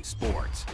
sports.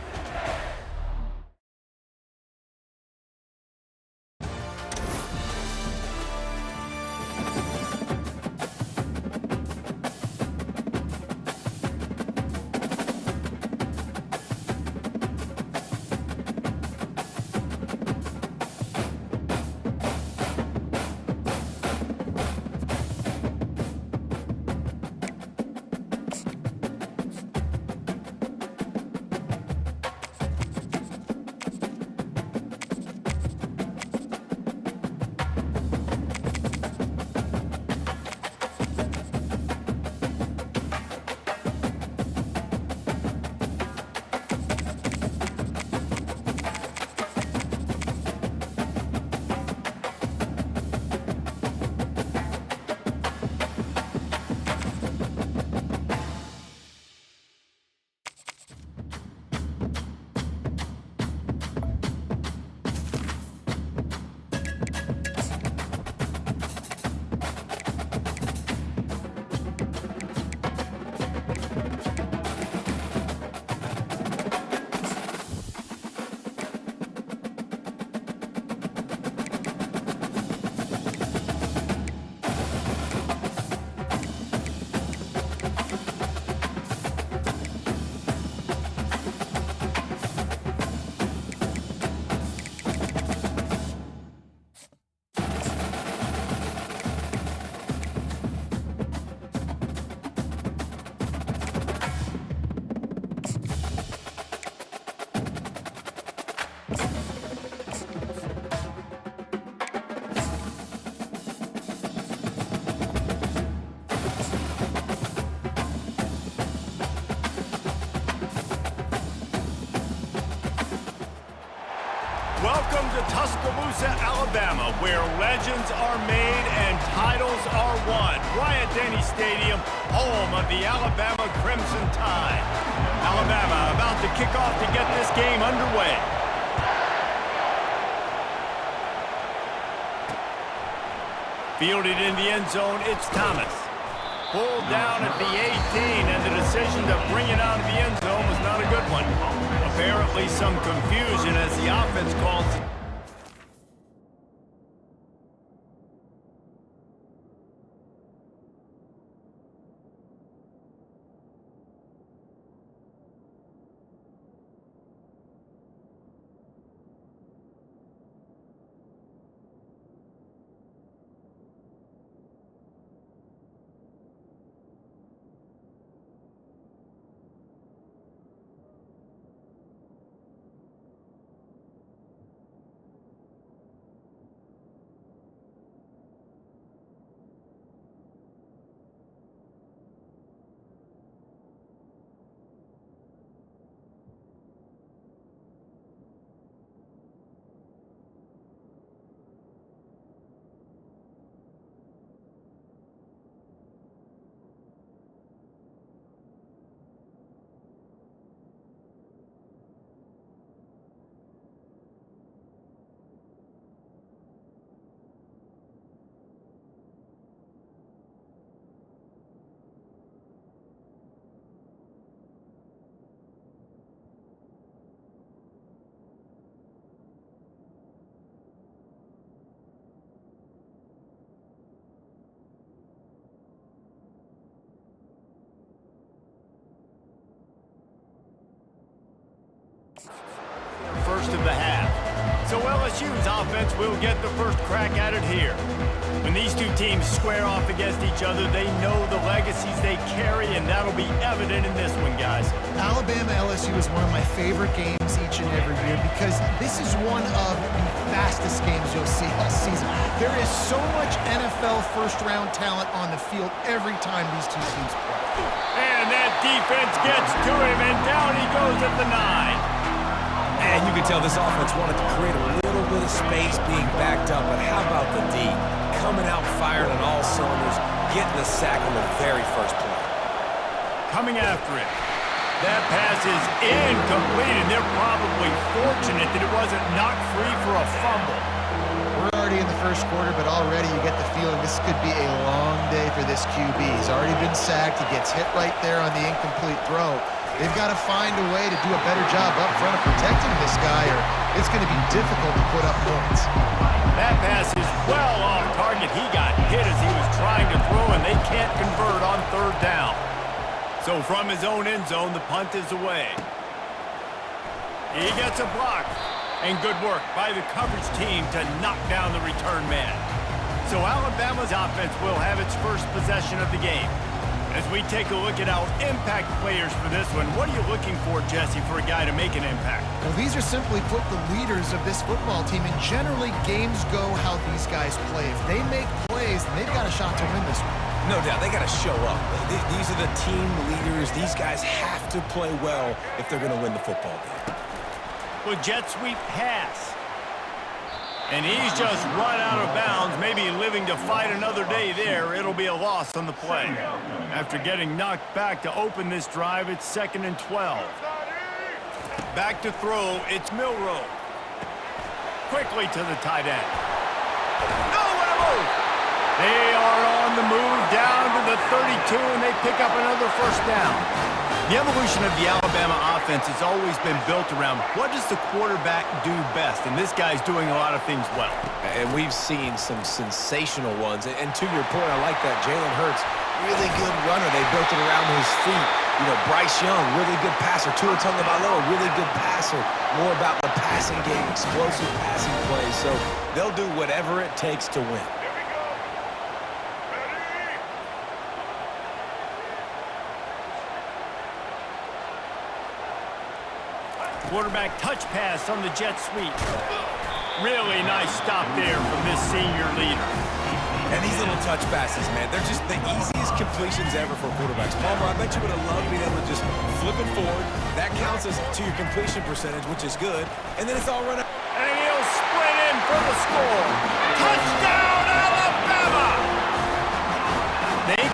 Welcome to Tuscaloosa, Alabama, where legends are made and titles are won. Bryant-Denny Stadium, home of the Alabama Crimson Tide. Alabama about to kick off to get this game underway. Fielded in the end zone, it's Thomas. Pulled down at the 18, and the decision to bring it out of the end zone was not a good one. Apparently some confusion as the offense calls. First of the half. So LSU's offense will get the first crack at it here. When these two teams square off against each other, they know the legacies they carry, and that'll be evident in this one, guys. Alabama-LSU is one of my favorite games each and every year because this is one of the fastest games you'll see all season. There is so much NFL first-round talent on the field every time these two teams play. And that defense gets to him, and down he goes at the 9. And you can tell this offense wanted to create a little bit of space being backed up, but how about the D? Coming out firing on all cylinders, getting the sack on the very first play. Coming after it. That pass is incomplete, and they're probably fortunate that it wasn't knocked free for a fumble. We're already in the first quarter, but already you get the feeling this could be a long day for this QB. He's already been sacked. He gets hit right there on the incomplete throw. They've got to find a way to do a better job up front of protecting this guy, or it's going to be difficult to put up points. That pass is well off target. He got hit as he was trying to throw, and they can't convert on third down. So from his own end zone, the punt is away. He gets a block. And good work by the coverage team to knock down the return man. So Alabama's offense will have its first possession of the game. As we take a look at our impact players for this one, what are you looking for, Jesse, for a guy to make an impact? Well, these are simply put the leaders of this football team, and generally games go how these guys play. If they make plays, then they've got a shot to win this one. No doubt, they got to show up. These are the team leaders. These guys have to play well if they're going to win the football game. With jet sweep pass. And he's just run out of bounds, maybe living to fight another day there. It'll be a loss on the play. After getting knocked back to open this drive, it's 2nd and 12. Back to throw, it's Milroe. Quickly to the tight end. No, what a move! They are on the move down to the 32, and they pick up another first down. The evolution of the Alabama offense has always been built around what does the quarterback do best, and this guy's doing a lot of things well. And we've seen some sensational ones. And to your point, I like that. Jalen Hurts, really good runner. They built it around his feet. You know, Bryce Young, really good passer. Tua Tagovailoa, really good passer. More about the passing game, explosive passing plays. So they'll do whatever it takes to win. Quarterback touch pass on the jet sweep. Really nice stop there from this senior leader. And these little touch passes, man, they're just the easiest completions ever for quarterbacks. Palmer, I bet you would have loved being able to just flip it forward. That counts as to your completion percentage, which is good. And then it's all run out. And he'll sprint in for the score. Touchdown, Alabama! They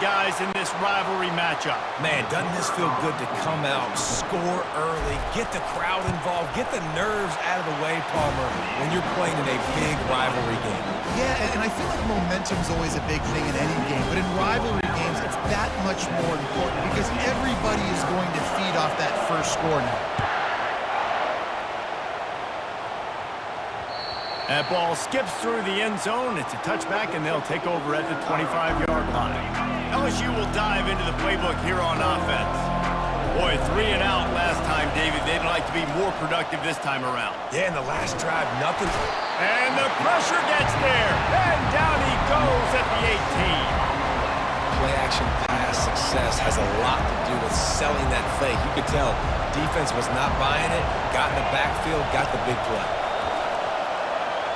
guys in this rivalry matchup. Man, doesn't this feel good to come out, score early, get the crowd involved, get the nerves out of the way, Palmer, when you're playing in a big rivalry game. Yeah, and I feel like momentum's always a big thing in any game, but in rivalry games, it's that much more important because everybody is going to feed off that first score now. That ball skips through the end zone. It's a touchback, and they'll take over at the 25-yard line. LSU will dive into the playbook here on offense. Boy, 3 and out last time, David. They'd like to be more productive this time around. Yeah, in the last drive, nothing. And the pressure gets there. And down he goes at the 18. Play-action pass success has a lot to do with selling that fake. You could tell defense was not buying it, got in the backfield, got the big play.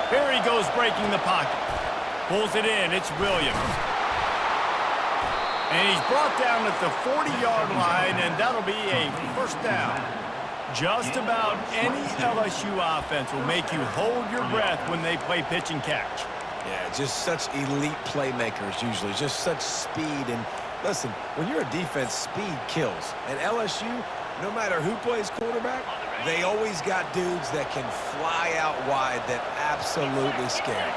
Here he goes breaking the pocket. Pulls it in. It's Williams. And he's brought down at the 40-yard line, and that'll be a first down. Just about any LSU offense will make you hold your breath when they play pitch and catch. Yeah, just such elite playmakers usually, just such speed. And listen, when you're a defense, speed kills. And LSU, no matter who plays quarterback, they always got dudes that can fly out wide that absolutely scare.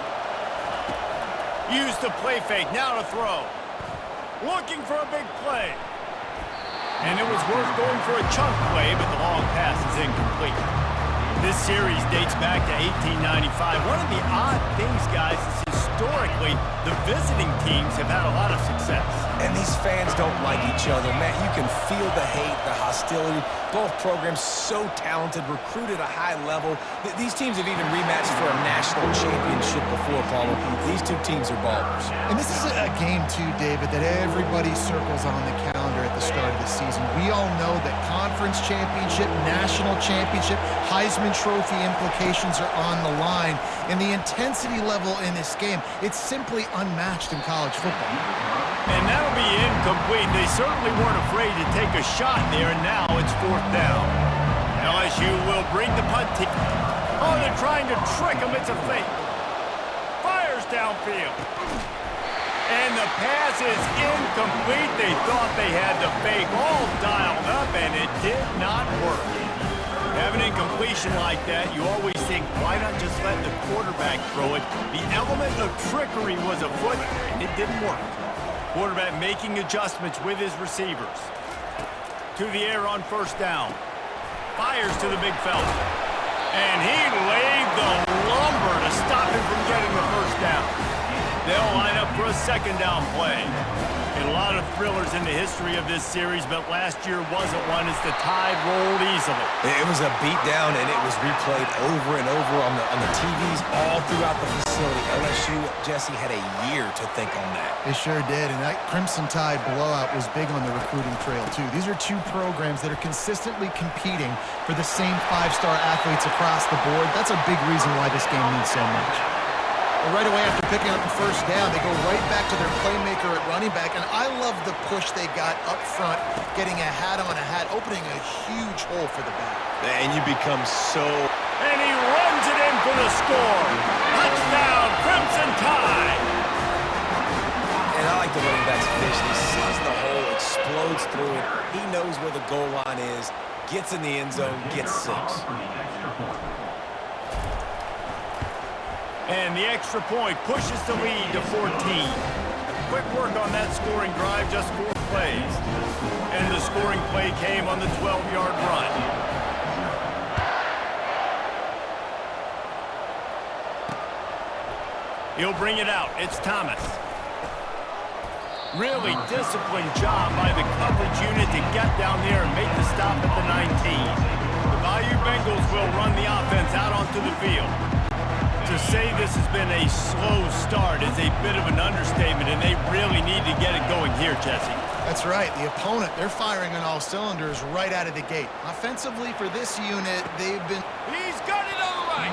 Use the play fake, now to throw. Looking for a big play. And it was worth going for a chunk play, but the long pass is incomplete. This series dates back to 1895. One of the odd things, guys, is historically, the visiting teams have had a lot of success. And these fans don't like each other. Man, you can feel the hate, the hostility. Both programs so talented, recruited at a high level. These teams have even rematched for a national championship before, Paulo. These two teams are ballers. And this is a game, too, David, that everybody circles on the calendar at the start of the season. We all know that conference championship, national championship, Heisman Trophy implications are on the line. And the intensity level in this game, it's simply unmatched in college football. And that'll be incomplete. They certainly weren't afraid to take a shot there, and now it's fourth down. LSU will bring the punt team. Oh, they're trying to trick him. It's a fake. Fires downfield. And the pass is incomplete. They thought they had the fake all dialed up, and it did not work. Have an incompletion like that, you always think, why not just let the quarterback throw it? The element of trickery was afoot, and it didn't work. Quarterback making adjustments with his receivers. To the air on first down. Fires to the big fella. And he laid the lumber to stop him from getting the first down. They'll line up for a second down play. A lot of thrillers in the history of this series, but last year wasn't one as the tide rolled easily. It was a beatdown, and it was replayed over and over on the TVs all throughout the facility. LSU, Jesse, had a year to think on that. They sure did, and that Crimson Tide blowout was big on the recruiting trail, too. These are two programs that are consistently competing for the same five-star athletes across the board. That's a big reason why this game means so much. Well, right away after picking up the first down, they go right back to their playmaker at running back, and I love the push they got up front, getting a hat on a hat, opening a huge hole for the back. And you become so... And he runs it in for the score. Touchdown, Crimson Tide. And I like the running back's vision. He sees the hole, explodes through it. He knows where the goal line is, gets in the end zone, gets 6. And the extra point pushes the lead to 14. Quick work on that scoring drive, just 4 plays. And the scoring play came on the 12-yard run. He'll bring it out. It's Thomas. Really disciplined job by the coverage unit to get down there and make the stop at the 19. The Bayou Bengals will run the offense out onto the field. To say this has been a slow start is a bit of an understatement, and they really need to get it going here, Jesse. That's right. The opponent, they're firing on all cylinders right out of the gate. Offensively for this unit, they've been... He's got it on the right.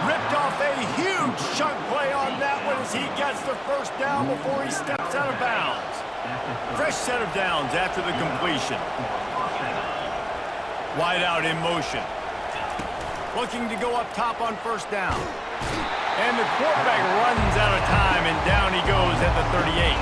Ripped off a huge chunk play on that one as he gets the first down before he steps out of bounds. Fresh set of downs after the completion. Wide out in motion. Looking to go up top on first down. And the quarterback runs out of time, and down he goes at the 38.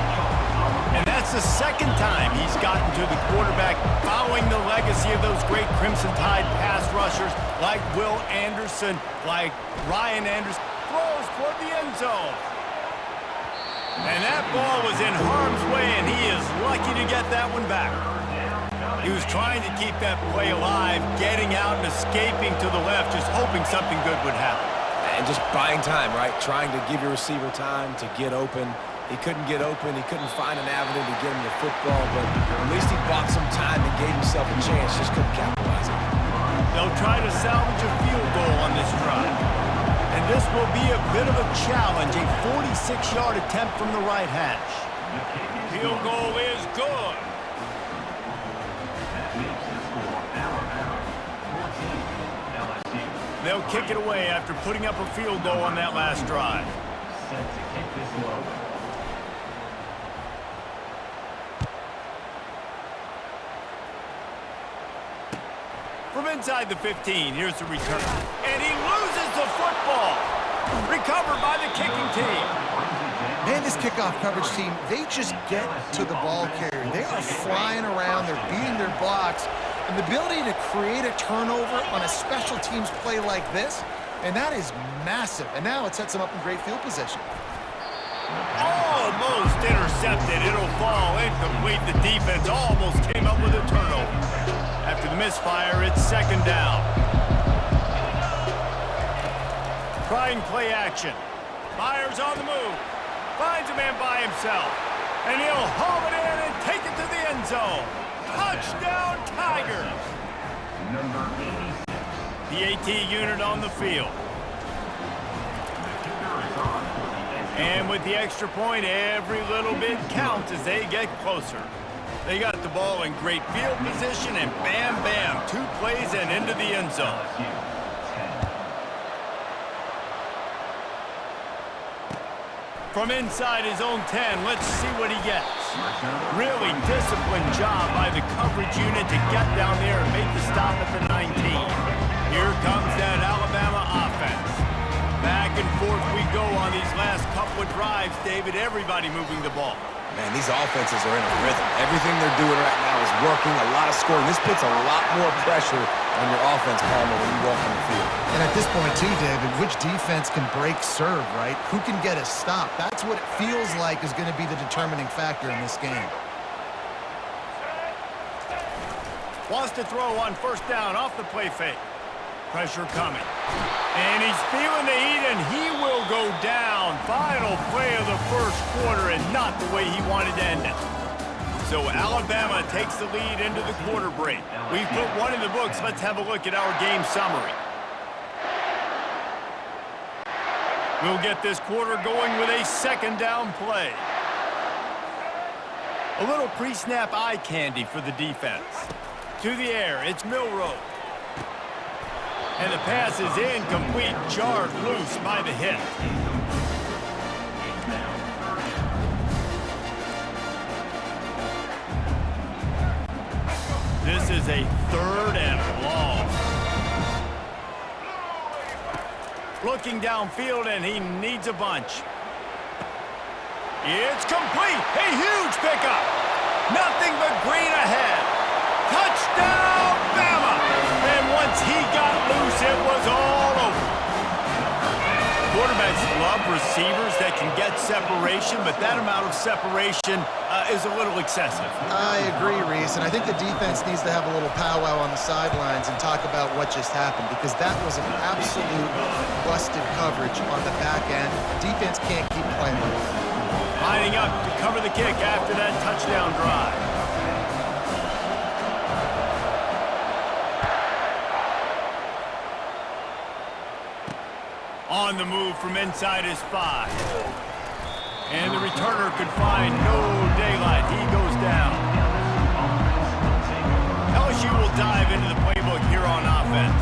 And that's the second time he's gotten to the quarterback, following the legacy of those great Crimson Tide pass rushers like Will Anderson, like Ryan Anderson. Throws toward the end zone. And that ball was in harm's way, and he is lucky to get that one back. He was trying to keep that play alive, getting out and escaping to the left, just hoping something good would happen. And just buying time, right? Trying to give your receiver time to get open. He couldn't get open. He couldn't find an avenue to get him the football, but at least he bought some time and gave himself a chance. Just couldn't capitalize on it. They'll try to salvage a field goal on this drive. And this will be a bit of a challenge, a 46-yard attempt from the right hash. Field goal is good. They'll kick it away after putting up a field goal on that last drive. From inside the 15, here's the return. And he loses the football. Recovered by the kicking team. Man, this kickoff coverage team, they just get to the ball carrier. They are flying around. They're beating their blocks. And the ability to create a turnover on a special teams play like this, and that is massive. And now it sets them up in great field position. Almost intercepted. It'll fall incomplete. The defense almost came up with a turnover. After the misfire, it's second down. Trying play action. Fires on the move. Finds a man by himself. And he'll haul it in and take it to the end zone. Touchdown, Tigers! The AT unit on the field. And with the extra point, every little bit counts as they get closer. They got the ball in great field position, and bam, bam, 2 plays and into the end zone. From inside his own 10, let's see what he gets. Really disciplined job by the coverage unit to get down there and make the stop at the 19. Here comes that Alabama offense. Back and forth we go on these last couple of drives, David. Everybody moving the ball. Man, these offenses are in a rhythm. Everything they're doing right now is working, a lot of scoring. This puts a lot more pressure on your offense, Palmer, when you walk on the field. And at this point, too, David, which defense can break serve, right? Who can get a stop? That's what it feels like is going to be the determining factor in this game. Wants to throw on first down off the play fake. Pressure coming. And he's feeling the heat, and he will go down. Final play of the first quarter, and not the way he wanted to end it. So Alabama takes the lead into the quarter break. We've put one in the books. Let's have a look at our game summary. We'll get this quarter going with a second down play. A little pre-snap eye candy for the defense. To the air, it's Milroe. And the pass is incomplete, jarred loose by the hit. This is a 3rd and long. Looking downfield, and he needs a bunch. It's complete. A huge pickup. Nothing but green ahead. Touchdown, Bama! And once he got loose, it was all over. Quarterbacks love receivers that can get separation, but that amount of separation is a little excessive. I agree, Reese, and I think the defense needs to have a little powwow on the sidelines and talk about what just happened, because that was an absolute busted coverage on the back end. Defense can't keep playing like that. Lining up to cover the kick after that touchdown drive. On the move from inside his 5. And the returner could find no daylight. He goes down. LSU will dive into the playbook here on offense.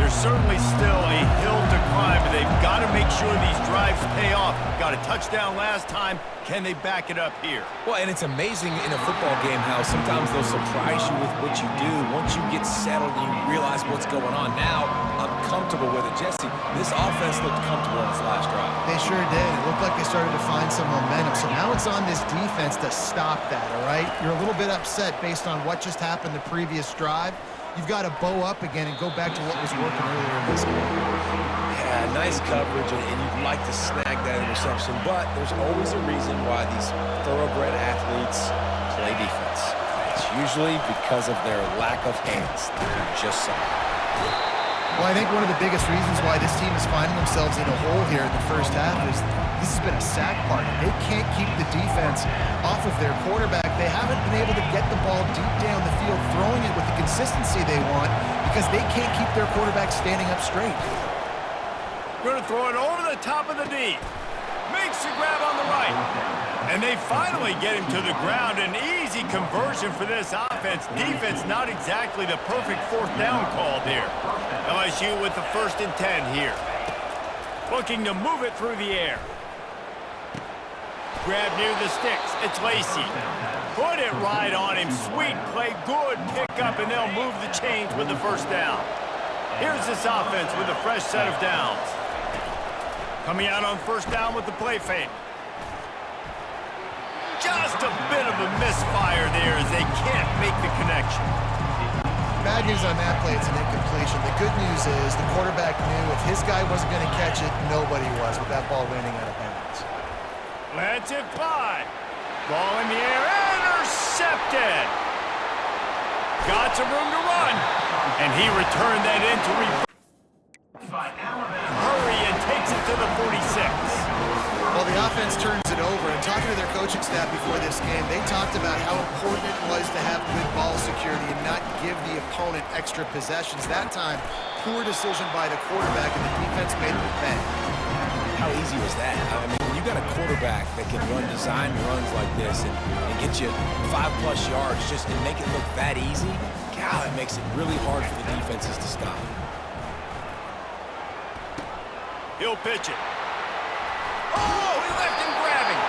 There's certainly still a hill to climb, but they've got to make sure these drives pay off. Got a touchdown last time. Can they back it up here? Well, and it's amazing in a football game how sometimes they'll surprise you with what you do. Once you get settled and you realize what's going on, now I'm comfortable with it. Jesse, this offense looked comfortable in its last drive. They sure did. It looked like they started to find some momentum. So now it's on this defense to stop that, all right? You're a little bit upset based on what just happened the previous drive. You've got to bow up again and go back to what was working earlier in this game. Yeah, nice coverage, and you'd like to snag that interception, but there's always a reason why these thoroughbred athletes play defense. It's usually because of their lack of hands that you just saw. Well, I think one of the biggest reasons why this team is finding themselves in a hole here in the first half is this has been a sack party. They can't keep the defense off of their quarterback. They haven't been able to get the ball deep down the field, throwing it with the consistency they want because they can't keep their quarterback standing up straight. Going to throw it over the top of the D. Makes the grab on the right. And they finally get him to the ground. An easy conversion for this offense. Defense not exactly the perfect 4th down call there. LSU with the 1st and 10 here. Looking to move it through the air. Grab near the sticks. It's Lacey. Put it right on him. Sweet play. Good pickup, and they'll move the chains with the 1st down. Here's this offense with a fresh set of downs. Coming out on 1st down with the play fake. Just a bit of a misfire there as they can't make the connection. Bad news on that play, it's an incompletion. The good news is the quarterback knew if his guy wasn't going to catch it, nobody was with that ball landing out of bounds. Lets it fly. Ball in the air, intercepted. Got some room to run. And he returned that into reverse. Hurry and takes it to the 46. Well, the offense turns it over, and talking to their coaching staff before this game, they talked about how important it was to have good ball security and not give the opponent extra possessions. That time, poor decision by the quarterback, and the defense made them pay. How easy was that? I mean, when you got a quarterback that can run design runs like this and get you 5+ yards just and make it look that easy, God, it makes it really hard for the defenses to stop. He'll pitch it. Oh, he left him grabbing.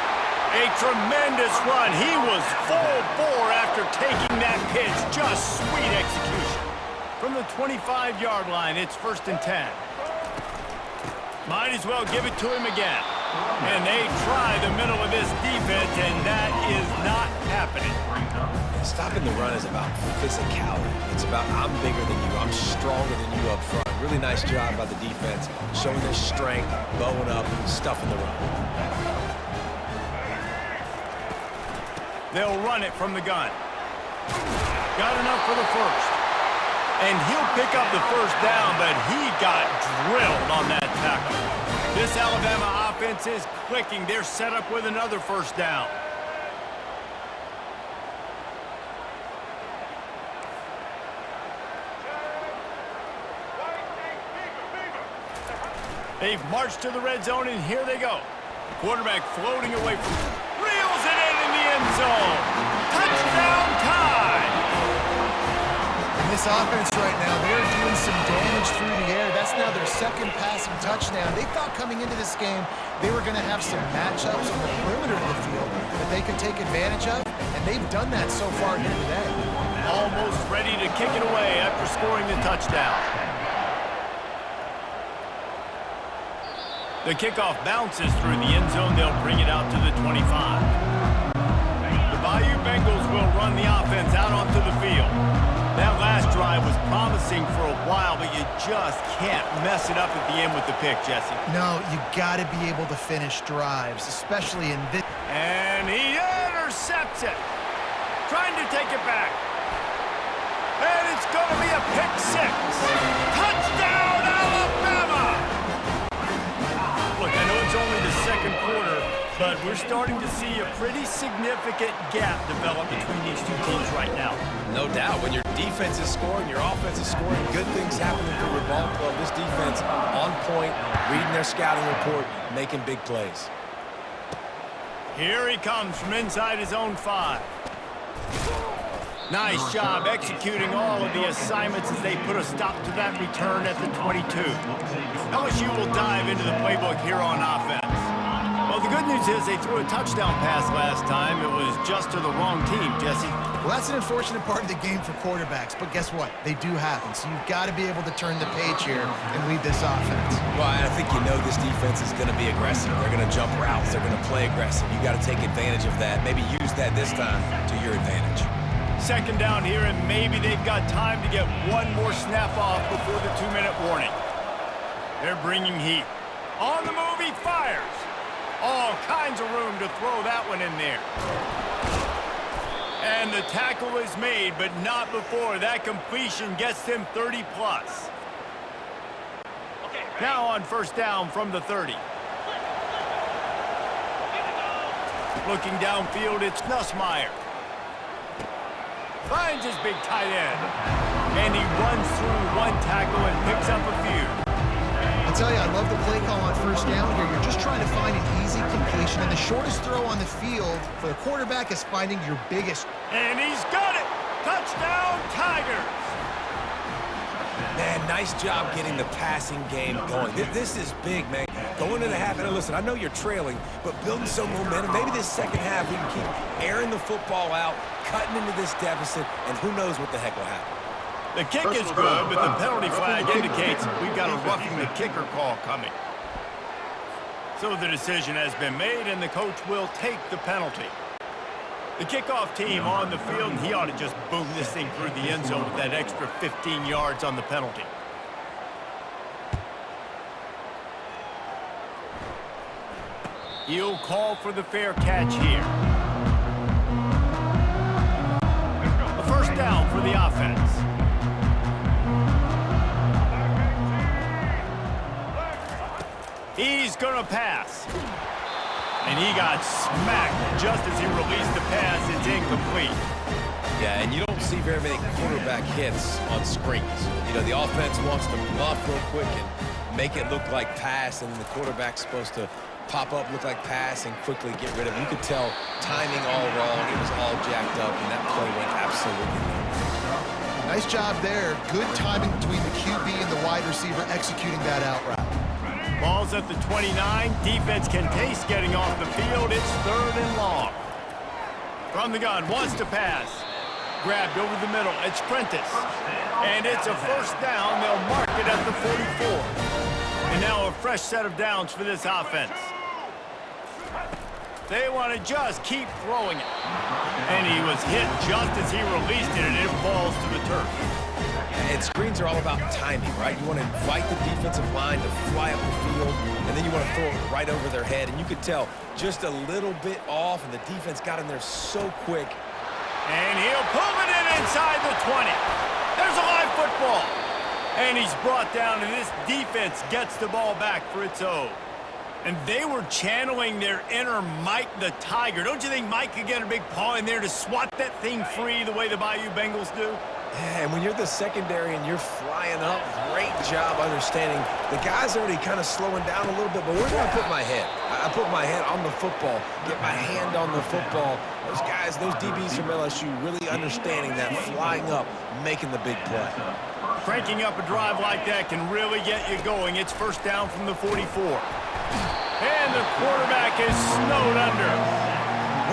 A tremendous run. He was full bore after taking that pitch. Just sweet execution. From the 25-yard line, it's 1st and 10. Might as well give it to him again. And they try the middle of this defense, and that is not happening. Stopping the run is about physicality. It's about I'm bigger than you, I'm stronger than you up front. Really nice job by the defense, showing their strength, bowing up, stuffing the run. They'll run it from the gun. Got enough for the first. And he'll pick up the first down, but he got drilled on that tackle. This Alabama offense is clicking. They're set up with another first down. They've marched to the red zone, and here they go. Quarterback floating away from reels it in the end zone. Touchdown time! And this offense right now, they're doing some damage through the air. That's now their second passing touchdown. They thought coming into this game they were going to have some matchups on the perimeter of the field that they could take advantage of, and they've done that so far here today. Almost ready to kick it away after scoring the touchdown. The kickoff bounces through the end zone. They'll bring it out to the 25. The Bayou Bengals will run the offense out onto the field. That last drive was promising for a while, but you just can't mess it up at the end with the pick, Jesse. No, you got to be able to finish drives, especially in this. And he intercepts it. Trying to take it back. And it's going to be a pick six. Touchdown, Alabama! Look, I know it's only the second quarter, but we're starting to see a pretty significant gap develop between these two teams right now. No doubt. When your defense is scoring, your offense is scoring, good things happening for your ball club. This defense on point, reading their scouting report, making big plays. Here he comes from inside his own 5. Nice job executing all of the assignments as they put a stop to that return at the 22. LSU will dive into the playbook here on offense. Well, the good news is they threw a touchdown pass last time. It was just to the wrong team, Jesse. Well, that's an unfortunate part of the game for quarterbacks, but guess what? They do happen, so you've got to be able to turn the page here and lead this offense. Well, I think you know this defense is going to be aggressive. They're going to jump routes. They're going to play aggressive. You got to take advantage of that. Maybe use that this time to your advantage. Second down here, and maybe they've got time to get one more snap off before the 2-minute warning. They're bringing heat. On the move, he fires. All kinds of room to throw that one in there. And the tackle is made, but not before that completion gets them 30+. Now on first down from the 30. Looking downfield, it's Nussmeier. Finds his big tight end. And he runs through one tackle and picks up a few. I'll tell you, I love the play call on first down here. You're just trying to find an easy completion, and the shortest throw on the field for the quarterback is finding your biggest. And he's got it! Touchdown, Tigers! Man, nice job getting the passing game going. This is big, man. Going into the half, and listen, I know you're trailing, but building some momentum. Maybe this second half we can keep airing the football out, cutting into this deficit, and who knows what the heck will happen. The kick is good, but the penalty flag indicates we've got a roughing the kicker call coming. So the decision has been made, and the coach will take the penalty. The kickoff team on the field, and he ought to just boom this thing through the end zone with that extra 15 yards on the penalty. He'll call for the fair catch here. A first down for the offense. He's going to pass. And he got smacked just as he released the pass. It's incomplete. Yeah, and you don't see very many quarterback hits on screens. You know, the offense wants to bluff real quick and make it look like pass, and the quarterback's supposed to pop up, look like pass, and quickly get rid of it. You could tell timing all wrong. It was all jacked up, and that play went absolutely nowhere. Nice job there. Good timing between the QB and the wide receiver executing that out route. Ball's at the 29. Defense can taste getting off the field. It's 3rd and long. From the gun, wants to pass. Grabbed over the middle. It's Prentice. And it's a first down. They'll mark it at the 44. And now a fresh set of downs for this offense. They want to just keep throwing it. And he was hit just as he released it, and it falls to the turf. And screens are all about timing, right? You want to invite the defensive line to fly up the field, and then you want to throw it right over their head. And you could tell just a little bit off, and the defense got in there so quick. And he'll pull it in inside the 20. There's a live football. And he's brought down, and this defense gets the ball back for its own. And they were channeling their inner Mike the Tiger. Don't you think Mike could get a big paw in there to swat that thing free the way the Bayou Bengals do? Yeah, and when you're the secondary and you're flying up, great job understanding. The guy's already kind of slowing down a little bit, but where do I put my head? I put my head on the football, get my hand on the football. Those guys, those DBs from LSU really understanding that, flying up, making the big play. Cranking up a drive like that can really get you going. It's first down from the 44. And the quarterback is snowed under.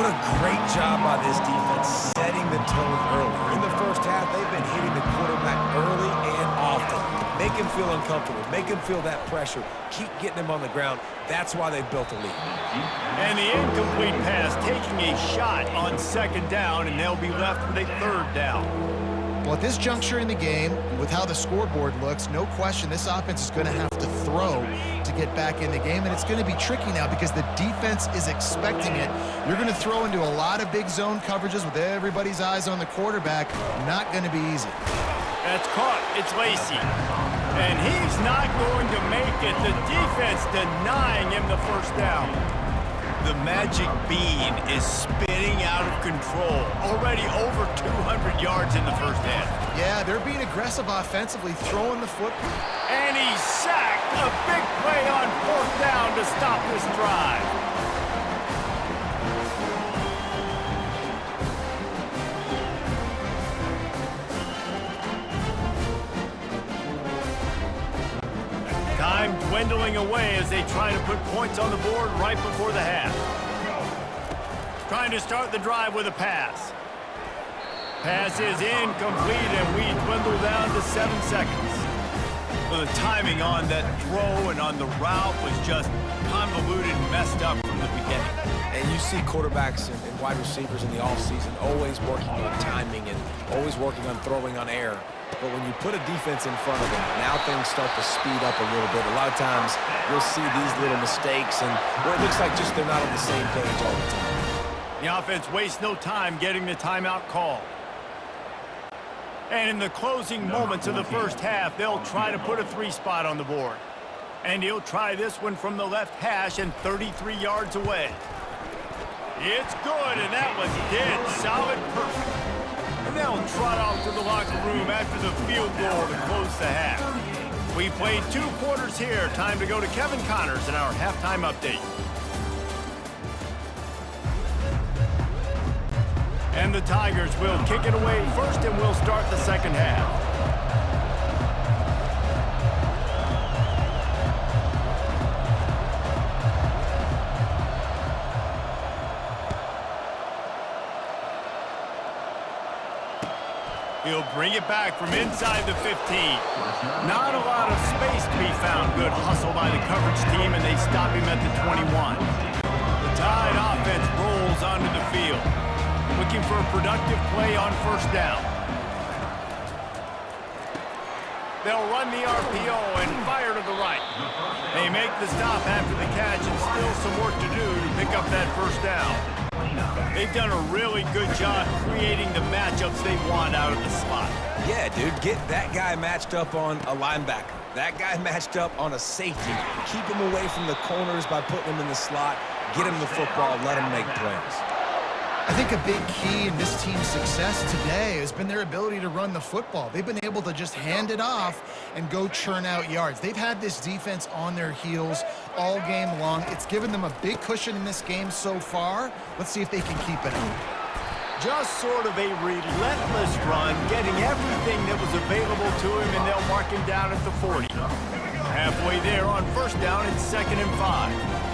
What a great job by this defense, setting the tone early. In the first half, they've been hitting the quarterback early and often. Make him feel uncomfortable. Make him feel that pressure. Keep getting him on the ground. That's why they've built a lead. And the incomplete pass taking a shot on second down, and they'll be left with a third down. Well, at this juncture in the game, with how the scoreboard looks, no question this offense is going to have to throw to get back in the game, and it's going to be tricky now because the defense is expecting it. You're going to throw into a lot of big zone coverages with everybody's eyes on the quarterback. Not going to be easy. That's caught. It's Lacey. And he's not going to make it. The defense denying him the first down. The magic bean is spinning out of control. Already over 200 yards in the first half. Yeah, they're being aggressive offensively, throwing the football. And he's sacked. A big play on fourth down to stop this drive. Time dwindling away as they try to put points on the board right before the half. Trying to start the drive with a pass. Pass is incomplete, and we dwindle down to 7 seconds. Well, the timing on that throw and on the route was just convoluted and messed up from the beginning. And you see quarterbacks and wide receivers in the offseason always working on timing and always working on throwing on air. But when you put a defense in front of them, now things start to speed up a little bit. A lot of times you'll see these little mistakes and where it looks like just they're not on the same page all the time. The offense wastes no time getting the timeout call. And in the closing moments of the first half, they'll try to put a 3 spot on the board. And he'll try this one from the left hash and 33 yards away. It's good, and that was dead solid perfect. And they'll trot off to the locker room after the field goal to close the half. We played 2 quarters here. Time to go to Kevin Connors in our halftime update. And the Tigers will kick it away first, and we'll start the second half. He'll bring it back from inside the 15. Not a lot of space to be found. Good hustle by the coverage team, and they stop him at the 21. The Tide offense rolls onto the field, looking for a productive play on first down. They'll run the RPO and fire to the right. They make the stop after the catch, and still some work to do to pick up that first down. They've done a really good job creating the matchups they want out of the slot. Yeah, dude, get that guy matched up on a linebacker. That guy matched up on a safety. Keep him away from the corners by putting him in the slot. Get him the football, let him make plays. I think a big key in this team's success today has been their ability to run the football. They've been able to just hand it off and go churn out yards. They've had this defense on their heels all game long. It's given them a big cushion in this game so far. Let's see if they can keep it up. Just sort of a relentless run, getting everything that was available to him, and they'll mark him down at the 40. Halfway there on first down, it's 2nd and 5.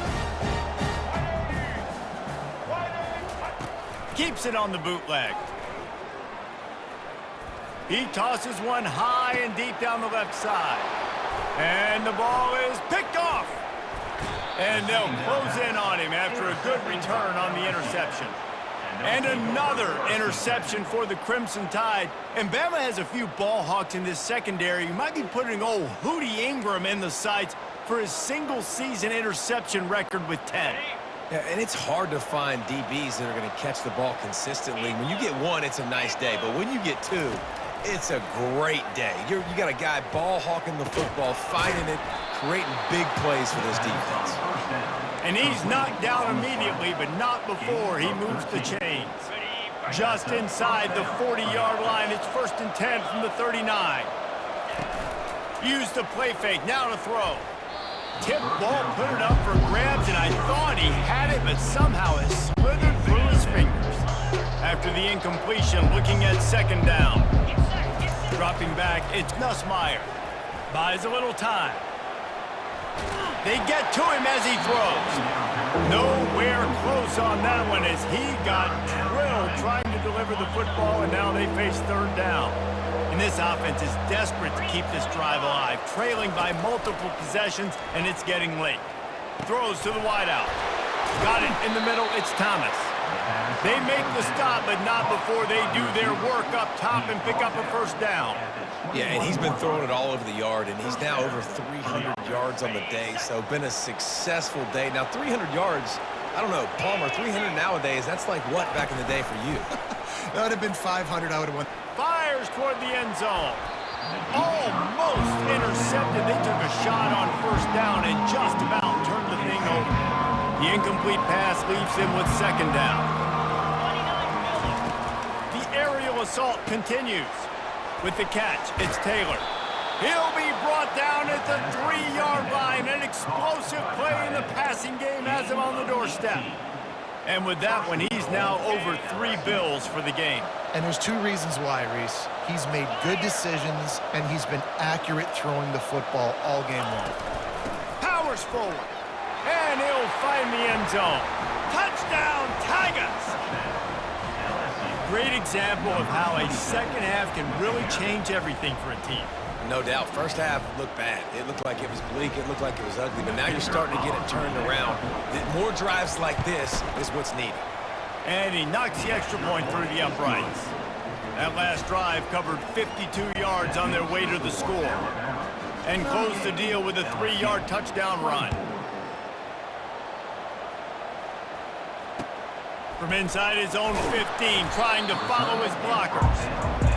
Keeps it on the bootleg. He tosses one high and deep down the left side. And the ball is picked off. And they'll close in on him after a good return on the interception. And another interception for the Crimson Tide. And Bama has a few ball hawks in this secondary. You might be putting old Hootie Ingram in the sights for his single-season interception record with 10. Yeah, and it's hard to find DBs that are going to catch the ball consistently. When you get one, it's a nice day. But when you get two, it's a great day. You got a guy ball hawking the football, finding it, creating big plays for this defense. And he's knocked down immediately, but not before he moves the chains. Just inside the 40-yard line, it's 1st and 10 from the 39. Use the play fake, now to throw. Tip ball, put it up for grabs, and I thought he had it, but somehow it slithered through his fingers. After the incompletion, looking at 2nd down. Dropping back, it's Nussmeier. Buys a little time. They get to him as he throws. Nowhere close on that one as he got drilled trying to deliver the football, and now they face 3rd down. And this offense is desperate to keep this drive alive, trailing by multiple possessions, and it's getting late. Throws to the wideout. Got it in the middle, it's Thomas. They make the stop, but not before they do their work up top and pick up a 1st down. Yeah, and he's been throwing it all over the yard, and he's now over 300 yards on the day, so been a successful day. Now, 300 yards, I don't know, Palmer, 300 nowadays, that's like what back in the day for you? That would have been 500. I would have won. Fires toward the end zone. Almost intercepted. They took a shot on 1st down and just about turned the thing over. The incomplete pass leaves him with 2nd down. The aerial assault continues. With the catch, it's Taylor. He'll be brought down at the 3-yard line. An explosive play in the passing game has him on the doorstep. And with that one, he's now over 3 bills for the game. And there's 2 reasons why, Reese. He's made good decisions, and he's been accurate throwing the football all game long. Powers forward. And he'll find the end zone. Touchdown, Tigers! Great example of how a 2nd half can really change everything for a team. No doubt. 1st half looked bad. It looked like it was bleak. It looked like it was ugly. But now you're starting to get it turned around. More drives like this is what's needed. And he knocks the extra point through the uprights. That last drive covered 52 yards on their way to the score. And closed the deal with a 3-yard touchdown run. From inside his own 15, trying to follow his blockers.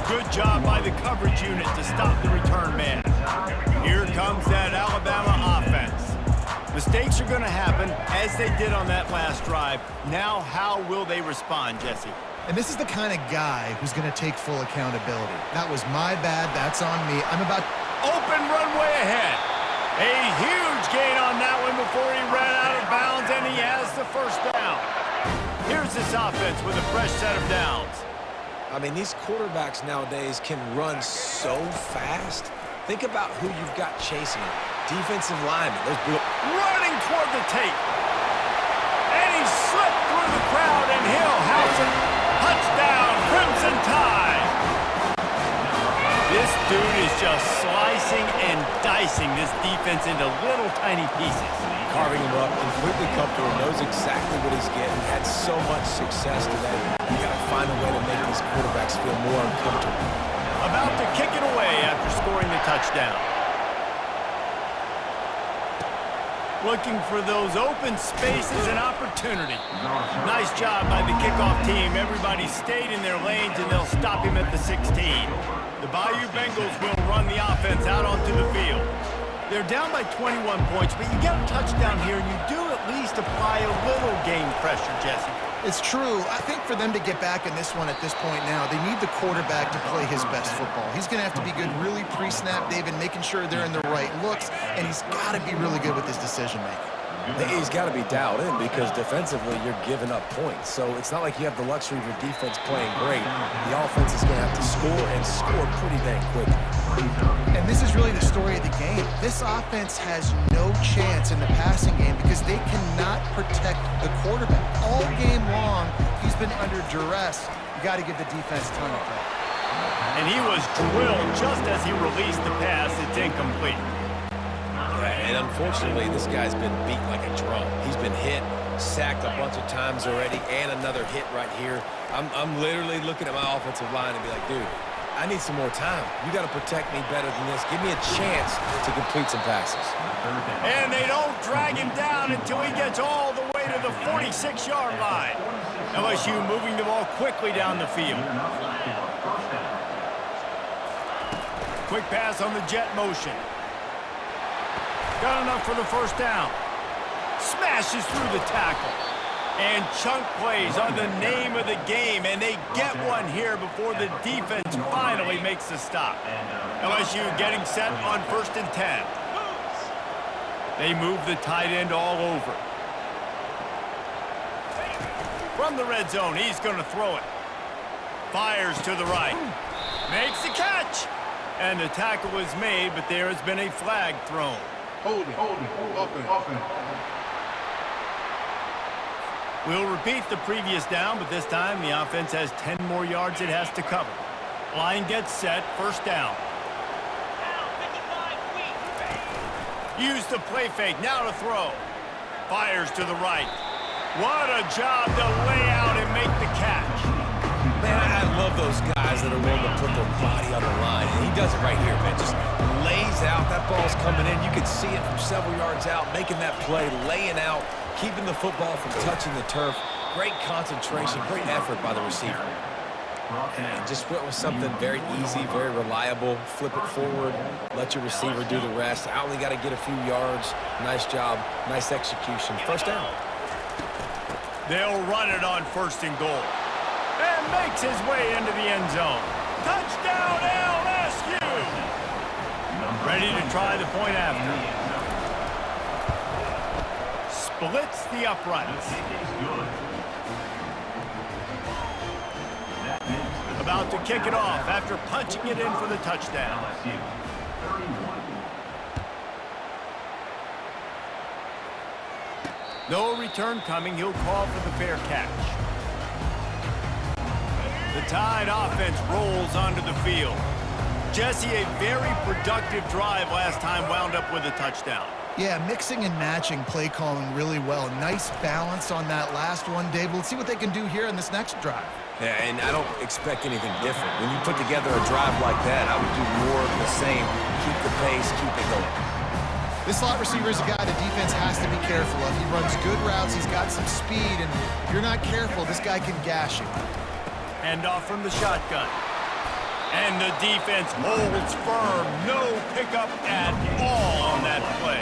Good job by the coverage unit to stop the return man. Here comes that Alabama offense. Mistakes are going to happen, as they did on that last drive. Now, how will they respond, Jesse? And this is the kind of guy who's going to take full accountability. That was my bad. That's on me. I'm about... Open runway ahead. A huge gain on that one before he ran out of bounds, and he has the 1st down. Here's this offense with a fresh set of downs. I mean, these quarterbacks nowadays can run so fast. Think about who you've got chasing him. Defensive linemen. Running toward the tape. And he slipped through the crowd, and he'll house it. Touchdown, Crimson Tide. This dude is just slicing and dicing this defense into little tiny pieces. Carving him up, completely comfortable, knows exactly what he's getting, had so much success today. You got to find a way to make these quarterbacks feel more uncomfortable. About to kick it away after scoring the touchdown. Looking for those open spaces and opportunity. Nice job by the kickoff team. Everybody stayed in their lanes, and they'll stop him at the 16. The Bayou Bengals will run the offense out onto the field. They're down by 21 points, but you get a touchdown here, and you do at least apply a little game pressure, Jesse. It's true. I think for them to get back in this one at this point now, they need the quarterback to play his best football. He's going to have to be good really pre-snap, David, making sure they're in the right looks, and he's got to be really good with his decision-making. He's got to be dialed in because defensively you're giving up points. So it's not like you have the luxury of your defense playing great. The offense is going to have to score and score pretty dang quickly. And this is really the story of the game. This offense has no chance in the passing game because they cannot protect the quarterback. All game long, he's been under duress. You got to give the defense a ton of credit. And he was drilled just as he released the pass. It's incomplete. and unfortunately, this guy's been beat like a drum. He's been hit, sacked a bunch of times already, and another hit right here. I'm literally looking at my offensive line and be like, dude, I need some more time. You got to protect me better than this. Give me a chance to complete some passes. And they don't drag him down until he gets all the way to the 46-yard line. LSU moving the ball quickly down the field. Quick pass on the jet motion. Got enough for the first down. Smashes through the tackle. And chunk plays are the name of the game, and they get one here before the defense finally makes the stop. LSU getting set on 1st and 10. They move the tight end all over. From the red zone, he's going to throw it. Fires to the right. Makes the catch. And the tackle is made, but there has been a flag thrown. Hold it, open. We'll repeat the previous down, but this time the offense has 10 more yards it has to cover. Line gets set, first down. Use the play fake, now to throw. Fires to the right. What a job to lay out and make the catch. Man, I love those guys that are willing to put their body on the line, and he does it right here, man. Just lays out. That ball's coming in. You can see it from several yards out, making that play, laying out, keeping the football from touching the turf. Great concentration, great effort by the receiver. And just went with something very easy, very reliable. Flip it forward, let your receiver do the rest. I only got to get a few yards. Nice job, nice execution. First down. They'll run it on 1st and goal. And makes his way into the end zone. Touchdown, LSU! Ready to try the point after. Splits the uprights. About to kick it off after punching it in for the touchdown. No return coming. He'll call for the fair catch. The Tide offense rolls onto the field. Jesse, a very productive drive last time wound up with a touchdown. Yeah, mixing and matching play calling really well. Nice balance on that last one, Dave. Let's see what they can do here in this next drive. Yeah, and I don't expect anything different. When you put together a drive like that, I would do more of the same. Keep the pace, keep it going. This slot receiver is a guy the defense has to be careful of. He runs good routes, he's got some speed, and if you're not careful, this guy can gash you. Handoff from the shotgun. And the defense holds firm. No pickup at all on that play.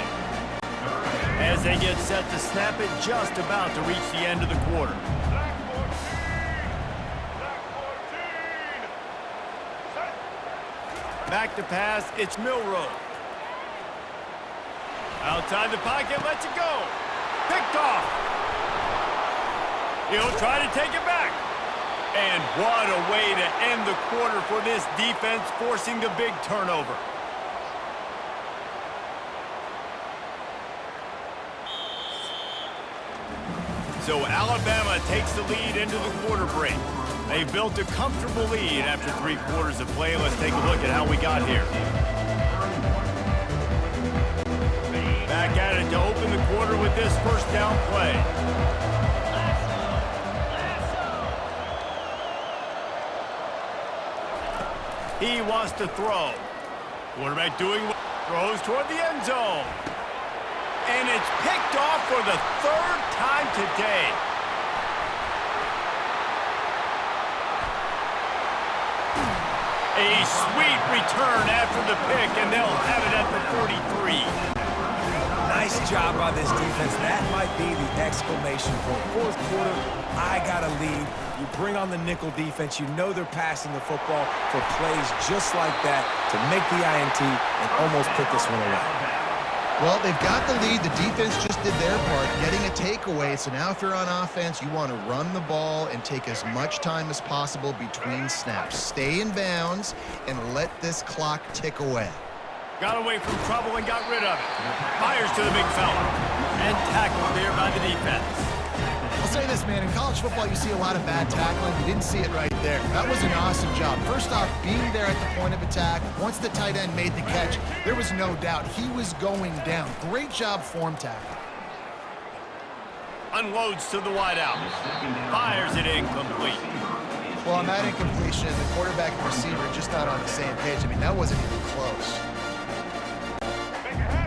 As they get set to snap it, just about to reach the end of the quarter. Back to pass, it's Milroe. Outside the pocket, lets it go. Picked off. He'll try to take it back. And what a way to end the quarter for this defense, forcing the big turnover. So Alabama takes the lead into the quarter break. They've built a comfortable lead after 3 quarters of play. Let's take a look at how we got here. Back at it to open the quarter with this first down play. He wants to throw. Quarterback doing what? Throws toward the end zone. And it's picked off for the 3rd time today. A sweet return after the pick, and they'll have it at the 43. Nice job by this defense. That might be the exclamation point. 4th quarter, I got a lead. You bring on the nickel defense. You know they're passing the football for plays just like that to make the INT and almost put this one away. Well, they've got the lead. The defense just did their part, getting a takeaway. So now if you're on offense, you want to run the ball and take as much time as possible between snaps. Stay in bounds and let this clock tick away. Got away from trouble and got rid of it. Fires to the big fella. And tackled there by the defense. Let's say this, man, in college football, you see a lot of bad tackling. You didn't see it right there. That was an awesome job. First off, being there at the point of attack, once the tight end made the catch, there was no doubt he was going down. Great job form tackle. Unloads to the wideout. Fires it incomplete. Well, on that incompletion, the quarterback and receiver just not on the same page. I mean, that wasn't even close.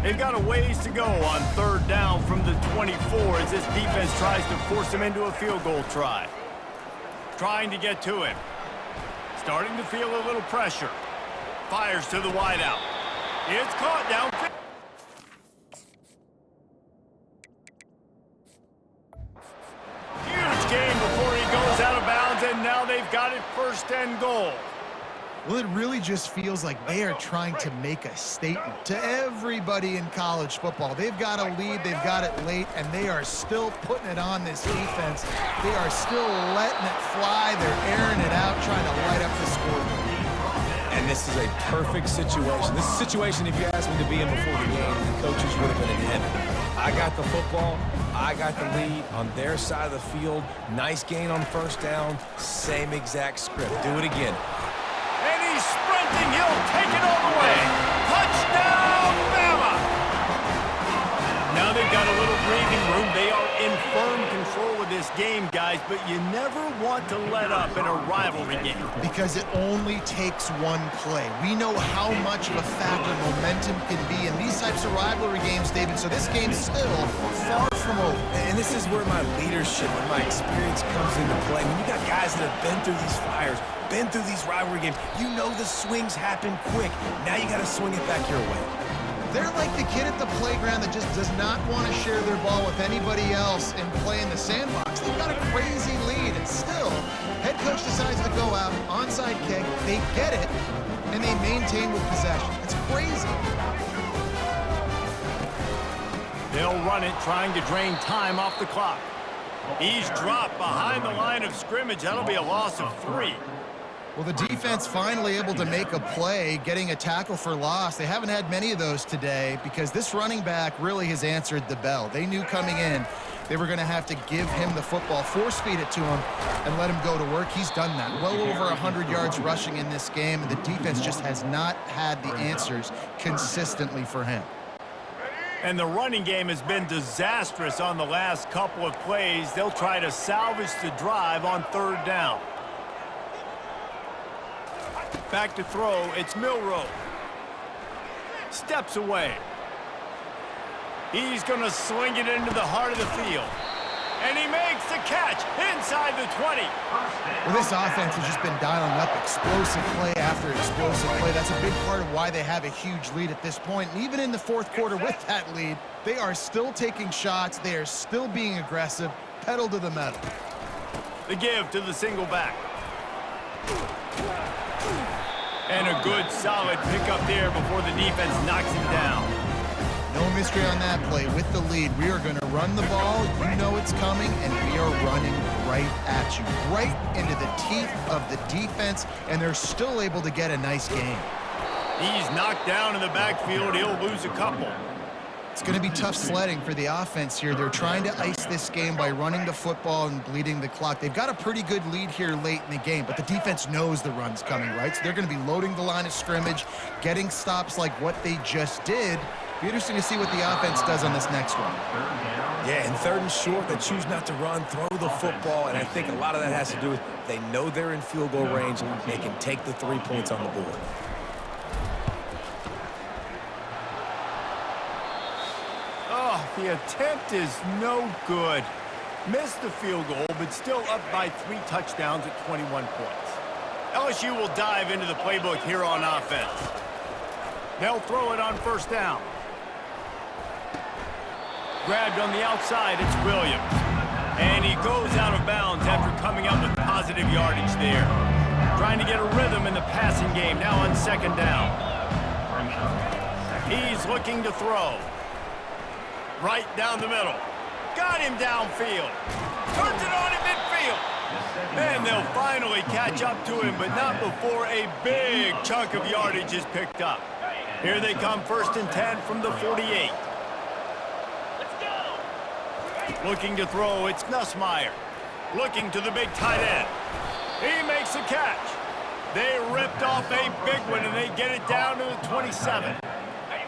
They've got a ways to go on third down from the 24 as this defense tries to force him into a field goal try. Trying to get to him. Starting to feel a little pressure. Fires to the wideout. It's caught down. Huge game before he goes out of bounds, and now they've got it first and goal. Well, it really just feels like they are trying to make a statement to everybody in college football. They've got a lead, they've got it late, and they are still putting it on this defense. They are still letting it fly. They're airing it out, trying to light up the scoreboard. And this is a perfect situation. This is a situation, if you asked me to be in before the game, the coaches would have been in heaven. I got the football. I got the lead on their side of the field. Nice gain on first down. Same exact script. Do it again. And he's sprinting. He'll take it all the way. Touchdown, Bama! Now they've got a little breathing room. They are in firm control of this game, guys, but you never want to let up in a rivalry game. Because it only takes one play. We know how much of a factor momentum can be in these types of rivalry games, David, so this game's still far from over. And this is where my leadership and my experience comes into play. When you got guys that have been through these fires, been through these rivalry games, you know the swings happen quick. Now you got to swing it back your way. They're like the kid at the playground that just does not want to share their ball with anybody else and play in the sandbox. They've got a crazy lead, and still, head coach decides to go out, onside kick, they get it, and they maintain with possession. It's crazy. They'll run it, trying to drain time off the clock. He's dropped behind the line of scrimmage. That'll be a loss of 3. Well, the defense finally able to make a play, getting a tackle for loss. They haven't had many of those today because this running back really has answered the bell. They knew coming in they were going to have to give him the football, force feed it to him, and let him go to work. He's done that. Well over 100 yards rushing in this game, and the defense just has not had the answers consistently for him. And the running game has been disastrous on the last couple of plays. They'll try to salvage the drive on third down. Back to throw, it's Milroe. Steps away. He's going to sling it into the heart of the field. And he makes the catch inside the 20. Well, this offense has just been dialing up explosive play after explosive play. That's a big part of why they have a huge lead at this point. And even in the fourth quarter with that lead, they are still taking shots. They are still being aggressive, pedal to the metal. The give to the single back. And a good, solid pickup there before the defense knocks him down. No mystery on that play. With the lead, we are going to run the ball. You know it's coming, and we are running right at you, right into the teeth of the defense, and they're still able to get a nice game. He's knocked down in the backfield. He'll lose a couple. It's going to be tough sledding for the offense here. They're trying to ice this game by running the football and bleeding the clock. They've got a pretty good lead here late in the game, but the defense knows the run's coming, right? So they're going to be loading the line of scrimmage, getting stops like what they just did. Be interesting to see what the offense does on this next one. Yeah, and third and short, they choose not to run, throw the football, and I think a lot of that has to do with they know they're in field goal range and they can take the 3 points on the board. Oh, the attempt is no good. Missed the field goal, but still up by 3 touchdowns at 21 points. LSU will dive into the playbook here on offense. They'll throw it on first down. Grabbed on the outside, it's Williams. And he goes out of bounds after coming up with positive yardage there. Trying to get a rhythm in the passing game, now on second down. He's looking to throw. Right down the middle. Got him downfield. Turns it on in midfield. And they'll finally catch up to him, but not before a big chunk of yardage is picked up. Here they come, 1st and 10 from the 48. Looking to throw, it's Nussmeier. Looking to the big tight end. He makes a catch. They ripped off a big one, and they get it down to the 27.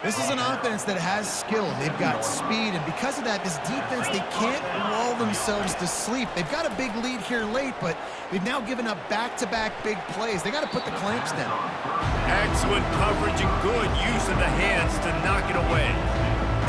This is an offense that has skill. They've got speed, and because of that, this defense, they can't lull themselves to sleep. They've got a big lead here late, but they've now given up back-to-back big plays. They got to put the clamps down. Excellent coverage and good use of the hands to knock it away.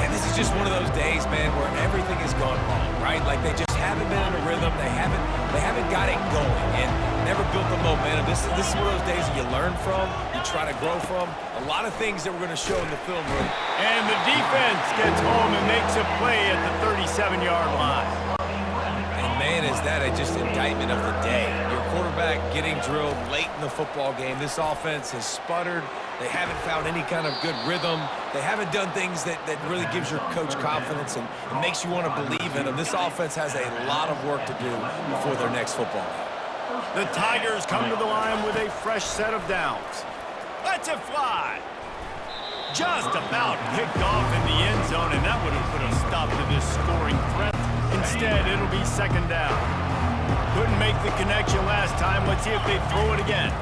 And this is just one of those days, man, where everything has gone wrong, right? Like they just haven't been in a rhythm. They haven't got it going and never built the momentum. This is one of those days that you learn from, you try to grow from. A lot of things that we're going to show in the film room. And the defense gets home and makes a play at the 37-yard line. And man, is that just indictment of the day. Your quarterback getting drilled late in the football game. This offense has sputtered. They haven't found any kind of good rhythm. They haven't done things that really gives your coach confidence and makes you want to believe in them. This offense has a lot of work to do before their next football game. The Tigers come to the line with a fresh set of downs. Let's it fly. Just about picked off in the end zone, and that would have put a stop to this scoring threat. Instead, it'll be second down. Couldn't make the connection last time. Let's see if they throw it again.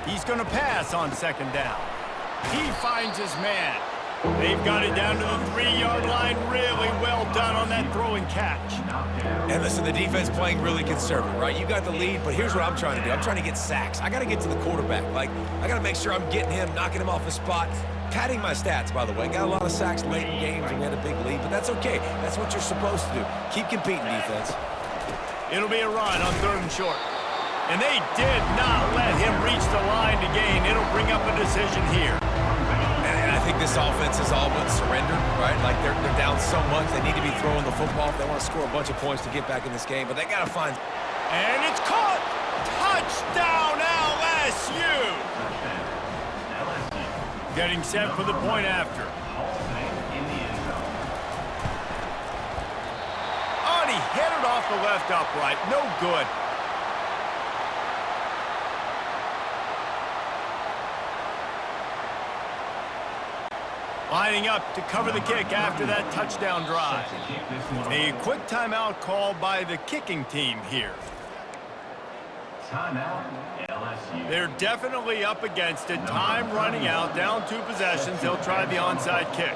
He's going to pass on second down. He finds his man. They've got it down to the 3-yard line. Really well done on that throw and catch. And listen, the defense playing really conservative, right? You got the lead, but here's what I'm trying to do. I'm trying to get sacks. I got to get to the quarterback. Like, I got to make sure I'm getting him, knocking him off his spot. Padding my stats, by the way. Got a lot of sacks late in games and we had a big lead, but that's okay. That's what you're supposed to do. Keep competing, defense. It'll be a run on 3rd and short. And they did not let him reach the line to gain. It'll bring up a decision here. And I think this offense is all but surrendered, right? Like they're down so much. They need to be throwing the football if they want to score a bunch of points to get back in this game. But they got to find... And it's caught! Touchdown, LSU! Getting set for the point after. Oh, and he hit it off the left upright. No good. Lining up to cover the kick after that touchdown drive. A quick timeout called by the kicking team here. They're definitely up against it. Time running out, down 2 possessions. They'll try the onside kick.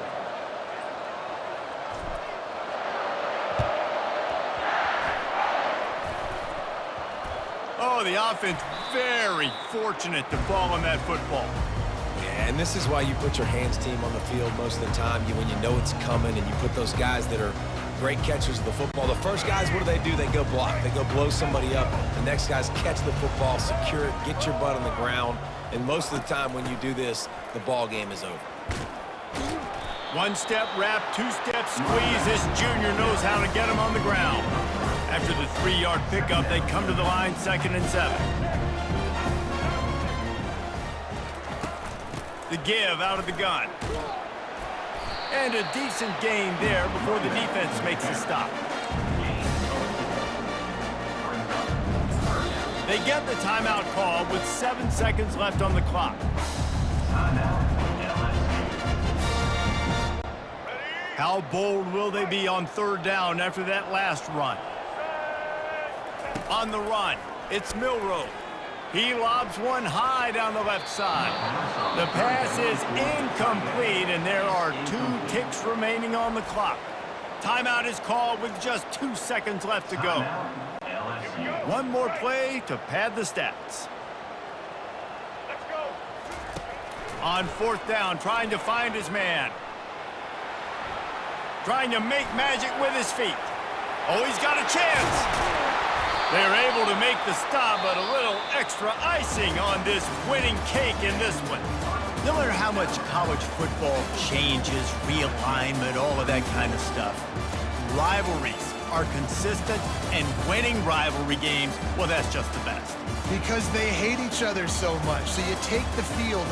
Oh, the offense very fortunate to fall on that football. Yeah, and this is why you put your hands team on the field most of the time. When you know it's coming and you put those guys that are great catchers of the football. The first guys, what do? They go block. They go blow somebody up. The next guys catch the football, secure it, get your butt on the ground. And most of the time when you do this, the ball game is over. 1-step wrap, 2-step squeeze. This junior knows how to get him on the ground. After the 3-yard pickup, they come to the line, 2nd and 7. The give out of the gun. And a decent gain there before the defense makes a stop. They get the timeout call with 7 seconds left on the clock. How bold will they be on 3rd down after that last run? On the run, it's Milroe. He lobs one high down the left side. The pass is incomplete, and there are 2 ticks remaining on the clock. Timeout is called with just 2 seconds left to go. One more play to pad the stats. On 4th down, trying to find his man. Trying to make magic with his feet. Oh, he's got a chance. They're able to make the stop, but a little extra icing on this winning cake in this one. No matter how much college football changes, realignment, all of that kind of stuff, rivalries are consistent, and winning rivalry games, well, that's just the best. Because they hate each other so much. So you take the field,